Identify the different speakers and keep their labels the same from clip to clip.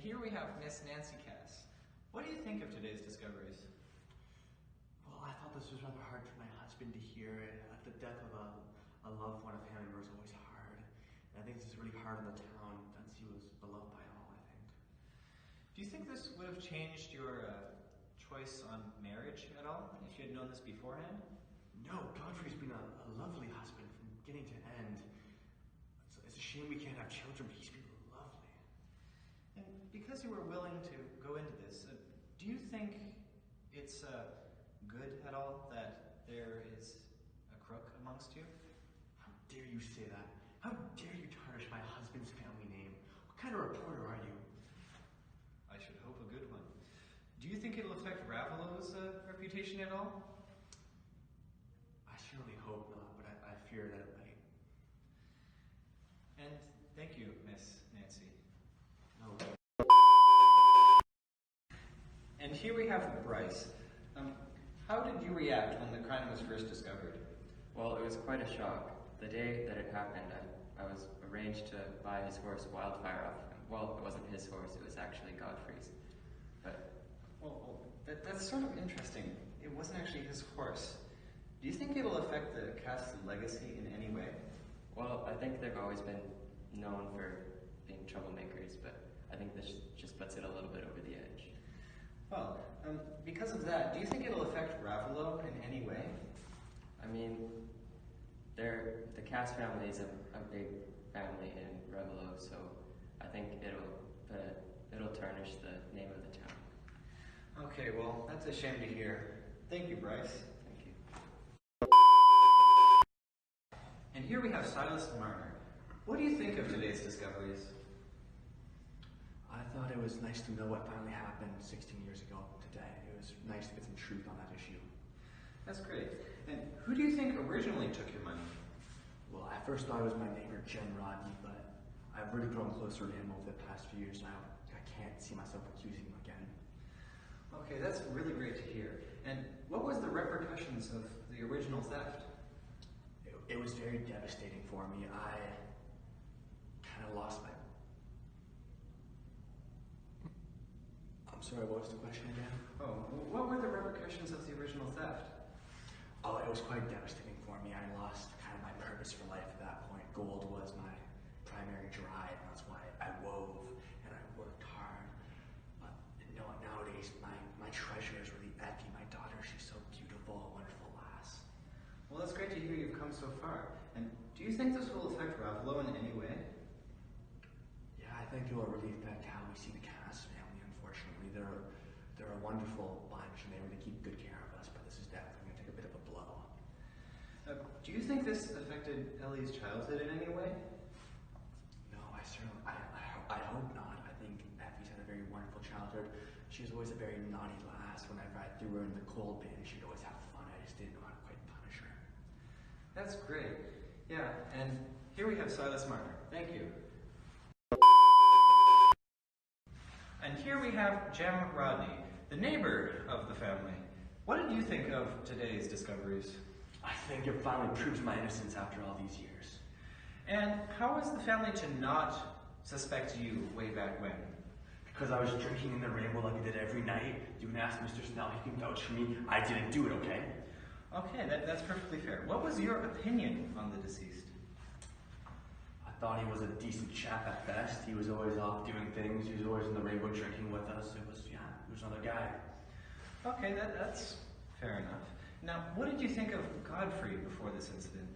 Speaker 1: here we have Miss Nancy Cass. What do you think of today's discoveries?
Speaker 2: Well, I thought this was rather hard for my husband to hear. The death of a loved one, a family member, is always hard. And I think this is really hard on the town since he was beloved by all, I think.
Speaker 1: Do you think this would have changed your choice on marriage at all, if you had known this beforehand?
Speaker 2: No, Godfrey's been a lovely husband from beginning to end. It's a shame we can't have children, but he's been lovely.
Speaker 1: And because you were willing to go into this, do you think it's good at all that there is a crook amongst you?
Speaker 2: How dare you say that? How dare you tarnish my husband's family name? What kind of reporter are you?
Speaker 1: I should hope a good one. Do you think it'll affect Ravelo's reputation at all?
Speaker 2: I certainly hope not, but I fear that it might.
Speaker 1: And thank you, Miss Nancy.
Speaker 2: No.
Speaker 1: And here we have Bryce. How did you react when the crime was first discovered?
Speaker 3: Well, it was quite a shock. The day that it happened, I was arranged to buy his horse Wildfire off him. Well, it wasn't his horse, it was actually Godfrey's. But
Speaker 1: That's sort of interesting. It wasn't actually his horse. Do you think it'll affect the Cass legacy in any way?
Speaker 3: well, I think they've always been known for being troublemakers, but I think this just puts it a little bit over the edge.
Speaker 1: Well, because of that, do you think it'll affect Ravelo in any way?
Speaker 3: I mean, the Cass family is a big family in Revelo, so I think it'll tarnish the name of the town.
Speaker 1: Okay, well, that's a shame to hear. Thank you, Bryce.
Speaker 3: Thank you.
Speaker 1: And here we have Silas and Marner. What do you think of today's discoveries?
Speaker 2: I thought it was nice to know what finally happened 16 years ago today. It was nice to get some truth on that issue.
Speaker 1: That's great. And who do you think originally took your money?
Speaker 2: Well, I first thought it was my neighbor, Jen Rodney, but I've really grown closer to him over the past few years, and I can't see myself accusing him again.
Speaker 1: Okay, that's really great to hear. And what was the repercussions of the original theft?
Speaker 2: It was very devastating for me. I kind of lost my... I'm sorry, what was the question again?
Speaker 1: Oh, what were the repercussions of the original theft?
Speaker 2: Oh, it was quite devastating for me. I lost kind of my purpose for life at that point. Gold was my primary drive. That's why I wove and I worked hard. But nowadays, my treasure is really Effie, my daughter. She's so beautiful, a wonderful lass.
Speaker 1: Well, that's great to hear you've come so far. And do you think this will affect Ravelo in any way?
Speaker 2: Yeah, I think it will really affect how we see the Cass family, unfortunately. They're a wonderful bunch and they really keep good care of us, but this is definitely going to take a bit of a blow.
Speaker 1: Do you think this affected Ellie's childhood in any way?
Speaker 2: No, I hope not. I think Effie's had a very wonderful childhood. She was always a very naughty lass. Whenever I threw her in the coal bin, she'd always have fun. I just didn't know how to quite punish her.
Speaker 1: That's great. Yeah, and here we have Silas Marner. Thank you. And here we have Jem Rodney, the neighbor of the family. What did you think of today's discoveries?
Speaker 2: I think it finally proves my innocence after all these years.
Speaker 1: And how was the family to not suspect you way back when?
Speaker 2: Because I was drinking in the rainbow like I did every night. You can ask Mr. Snell, he can vouch for me. I didn't do it, okay?
Speaker 1: Okay, that's perfectly fair. What was your opinion on the deceased?
Speaker 2: I thought he was a decent chap at best. He was always off doing things. He was always in the rainbow drinking with us. He was another guy.
Speaker 1: Okay, that's fair enough. Now, what did you think of Godfrey before this incident?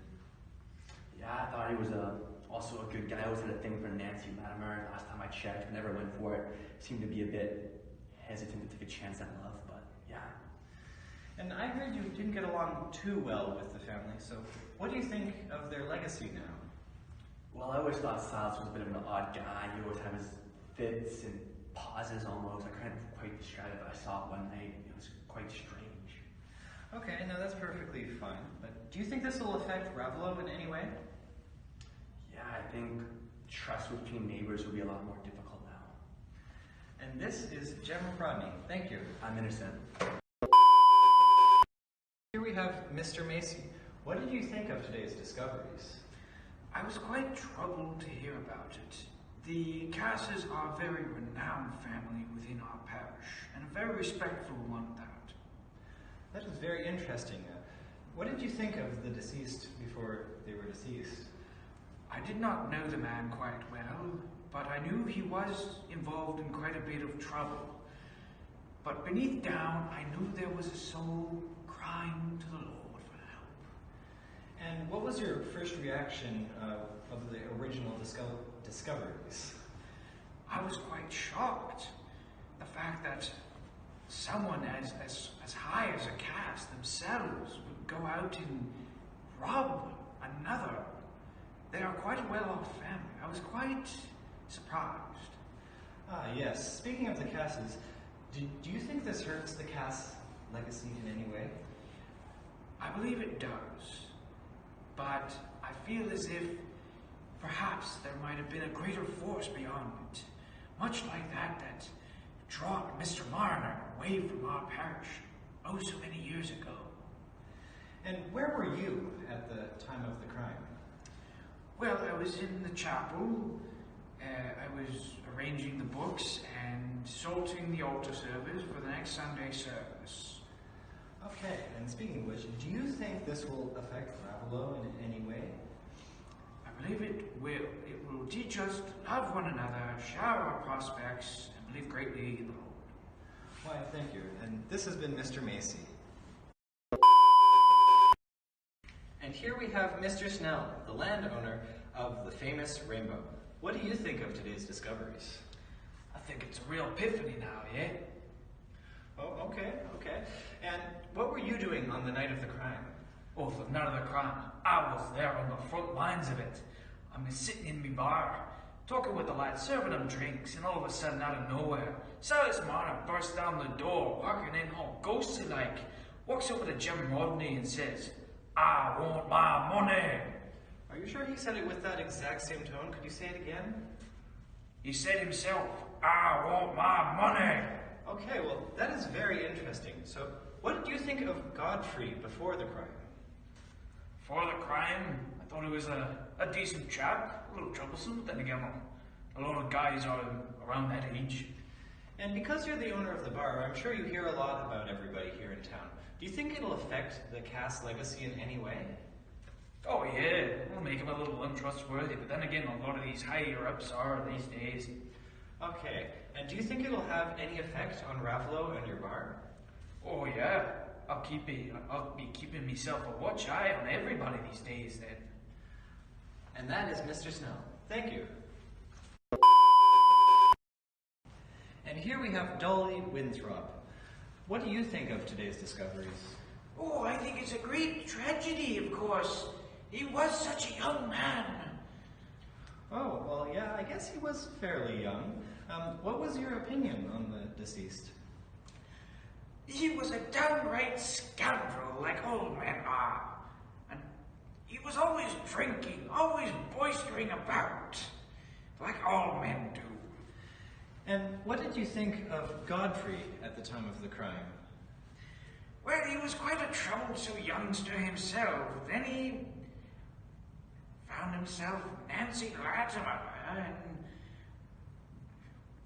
Speaker 2: Yeah, I thought he was also a good guy. I always had a thing for Nancy Latimer. Last time I checked, I never went for it. Seemed to be a bit hesitant to take a chance at love, but yeah.
Speaker 1: And I heard you didn't get along too well with the family, so what do you think of their legacy now?
Speaker 2: Well, I always thought Silas was a bit of an odd guy. He always had his fits and pauses almost. I couldn't quite describe it, but I saw it one night. It was quite strange.
Speaker 1: Okay, no, that's perfectly fine. But do you think this will affect Ravelo in any way?
Speaker 2: Yeah, I think trust between neighbors will be a lot more difficult now.
Speaker 1: And this is Jem Rodney. Thank you.
Speaker 2: I'm innocent.
Speaker 1: Here we have Mr. Macy. What did you think of today's discoveries?
Speaker 4: I was quite troubled to hear about it. The Casses are a very renowned family within our parish, and a very respectful one at that.
Speaker 1: That is very interesting. What did you think of the deceased before they were deceased?
Speaker 4: I did not know the man quite well, but I knew he was involved in quite a bit of trouble. But beneath down, I knew there was a soul crying to the Lord for help.
Speaker 1: And what was your first reaction of the original discoveries?
Speaker 4: I was quite shocked. The fact that someone as high as a Cass themselves would go out and rob another. They are quite a well-off family. I was quite surprised.
Speaker 1: Ah, yes. Speaking of the Casses, do you think this hurts the Cass legacy in any way?
Speaker 4: I believe it does. But I feel as if perhaps there might have been a greater force beyond it. Much like that dropped Mr. Marner away from our parish oh so many years ago.
Speaker 1: And where were you at the time of the crime?
Speaker 4: Well, I was in the chapel. I was arranging the books and salting the altar service for the next Sunday service.
Speaker 1: Okay, and speaking of which, do you think this will affect Ravelo in any way?
Speaker 4: I believe it will. It will teach us to love one another, share our prospects, and believe greatly in the Lord.
Speaker 1: Why, thank you. And this has been Mr. Macy. And here we have Mr. Snell, the landowner of the famous Rainbow. What do you think of today's discoveries?
Speaker 4: I think it's a real epiphany now, yeah?
Speaker 1: Oh, okay. And what were you doing on the night of the crime?
Speaker 4: Oh, the night of the crime, I was there on the front lines of it. I'm sitting in my bar, talking with the lads, serving them drinks, and all of a sudden, out of nowhere, Silas Marner bursts down the door, walking in all ghostly-like, walks over to Jim Rodney and says, "I want my money."
Speaker 1: Are you sure he said it with that exact same tone? Could you say it again?
Speaker 4: He said himself, "I want my money."
Speaker 1: Okay, well, that is very interesting. So, what did you think of Godfrey before the crime?
Speaker 4: For the crime, I thought he was a decent chap, a little troublesome, but then again, a lot of guys are around that age.
Speaker 1: And because you're the owner of the bar, I'm sure you hear a lot about everybody here in town. Do you think it'll affect the Cass legacy in any way?
Speaker 4: Oh yeah, it'll make him a little untrustworthy, but then again, a lot of these higher-ups are these days.
Speaker 1: Okay, and do you think it'll have any effect on Ravelo and your bar?
Speaker 4: Oh yeah, I'll be keeping myself a watch eye on everybody these days then.
Speaker 1: And that is Mr. Snell. Thank you. And here we have Dolly Winthrop. What do you think of today's discoveries?
Speaker 4: Oh, I think it's a great tragedy, of course. He was such a young man.
Speaker 1: Oh, well, yeah, I guess he was fairly young. What was your opinion on the deceased?
Speaker 4: He was a downright scoundrel, like all men are. And he was always drinking, always boistering about, like all men do.
Speaker 1: And what did you think of Godfrey at the time of the crime?
Speaker 4: Well, he was quite a troublesome youngster himself. Then he found himself Nancy Latimer and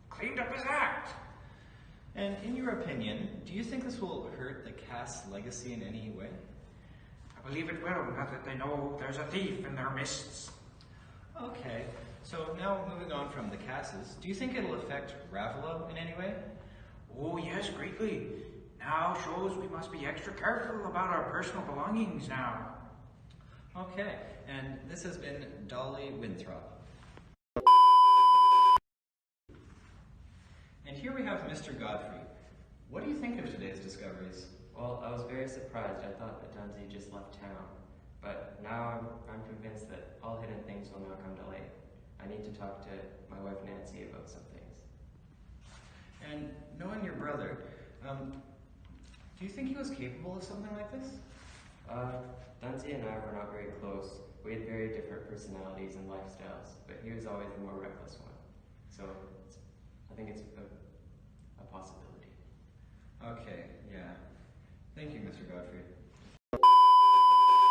Speaker 4: cleaned up his act.
Speaker 1: And in your opinion, do you think this will hurt the Cass legacy in any way?
Speaker 4: I believe it will, now that they know there's a thief in their midst.
Speaker 1: Okay, so now moving on from the Casses, do you think it'll affect Ravelo in any way?
Speaker 4: Oh yes, greatly. Now shows we must be extra careful about our personal belongings now.
Speaker 1: Okay, and this has been Dolly Winthrop. And here we have Mr. Godfrey. What do you think of today's discoveries?
Speaker 3: Well, I was very surprised. I thought that Dunsey just left town. But now I'm convinced that all hidden things will now come to light. I need to talk to my wife Nancy about some things.
Speaker 1: And knowing your brother, do you think he was capable of something like this?
Speaker 3: Dunsey and I were not very close. We had very different personalities and lifestyles, but he was always the more reckless one. So I think it's a possibility.
Speaker 1: Okay, yeah. Thank you, Mr. Godfrey.